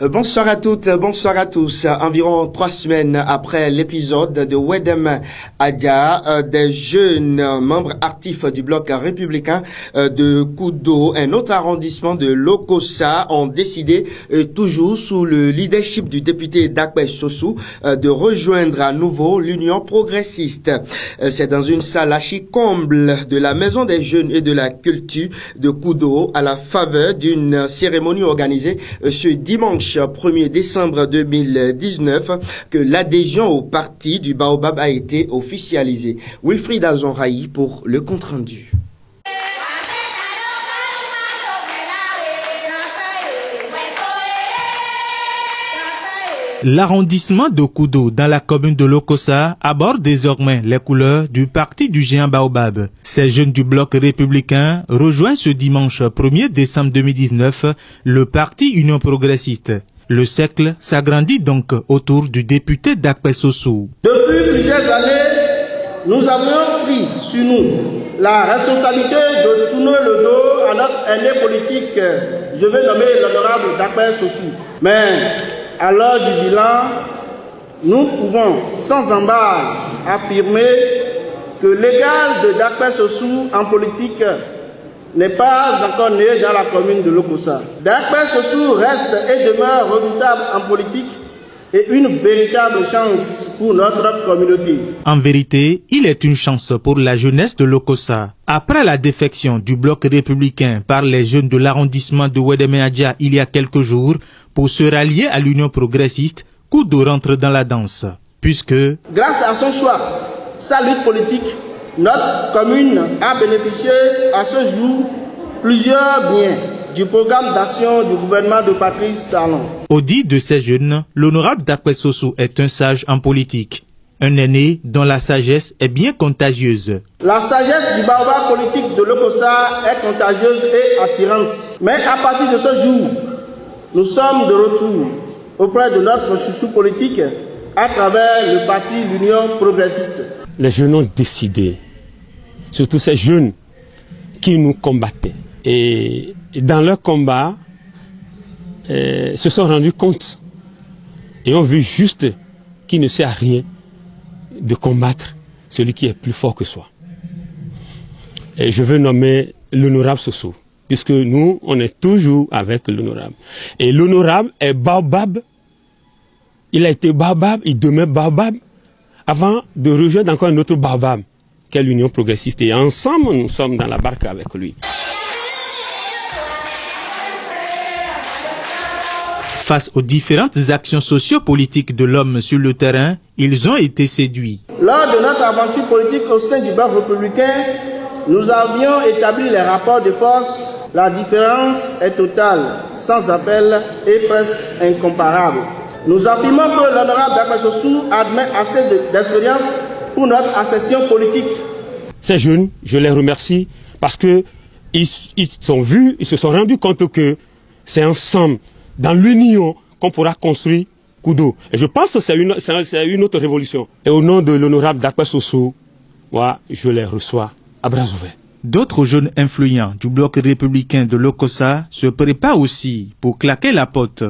Bonsoir à toutes, bonsoir à tous. Environ 3 semaines après l'épisode de Wedem Adja, des jeunes membres actifs du bloc républicain de Koudo, un autre arrondissement de Lokossa, ont décidé, toujours sous le leadership du député Dakwe Sossou, de rejoindre à nouveau l'Union progressiste. C'est dans une salle archi-comble de la Maison des Jeunes et de la Culture de Koudo, à la faveur d'une cérémonie organisée ce dimanche 1er décembre 2019, que l'adhésion au parti du Baobab a été officialisée. Wilfried Azonraï pour le compte-rendu. L'arrondissement de Koudo dans la commune de Lokossa aborde désormais les couleurs du parti du géant Baobab. Ces jeunes du bloc républicain rejoignent ce dimanche 1er décembre 2019 le parti Union progressiste. Le cercle s'agrandit donc autour du député Dakwe Sossou. Depuis plusieurs années, nous avions pris sur nous la responsabilité de tourner le dos à notre aîné politique, je vais nommer l'honorable Dakwe Sossou. Mais à l'heure du bilan, nous pouvons sans embâche affirmer que l'égal de Dakwe Sossou en politique n'est pas encore né dans la commune de Lokossa. Dakwe Sossou reste et demeure redoutable en politique et une véritable chance pour notre communauté. En vérité, il est une chance pour la jeunesse de Lokossa. Après la défection du bloc républicain par les jeunes de l'arrondissement de Wedem Adja il y a quelques jours, pour se rallier à l'Union progressiste, Koudo rentre dans la danse. Puisque, grâce à son choix, sa lutte politique, notre commune a bénéficié à ce jour plusieurs biens du programme d'action du gouvernement de Patrice Talon. Au dit de ces jeunes, l'honorable Dakwe Sossou est un sage en politique. Un aîné dont la sagesse est bien contagieuse. La sagesse du Baobab politique de Lokossa est contagieuse et attirante. Mais à partir de ce jour, nous sommes de retour auprès de notre chouchou politique à travers le parti l'Union progressiste. Les jeunes ont décidé, surtout ces jeunes qui nous combattaient. Et dans leur combat, se sont rendus compte et ont vu juste qu'il ne sert à rien de combattre celui qui est plus fort que soi. Et je veux nommer l'honorable Sossou, puisque nous, on est toujours avec l'honorable. Et l'honorable est Baobab. Il a été Baobab, il demeure Baobab, avant de rejoindre encore un autre Baobab, qui est l'Union progressiste. Et ensemble, nous sommes dans la barque avec lui. Face aux différentes actions sociopolitiques de l'homme sur le terrain, ils ont été séduits. Lors de notre aventure politique au sein du bloc républicain, nous avions établi les rapports de force. La différence est totale, sans appel et presque incomparable. Nous affirmons que l'honorable Dakwe Sossou admet assez d'expérience pour notre accession politique. Ces jeunes, je les remercie parce que ils se sont rendus compte que c'est ensemble, dans l'union, qu'on pourra construire Koudo. Et je pense que c'est une autre révolution. Et au nom de l'honorable Dakwe Sossou, moi, je les reçois à bras ouverts. D'autres jeunes influents du bloc républicain de Lokossa se préparent aussi pour claquer la porte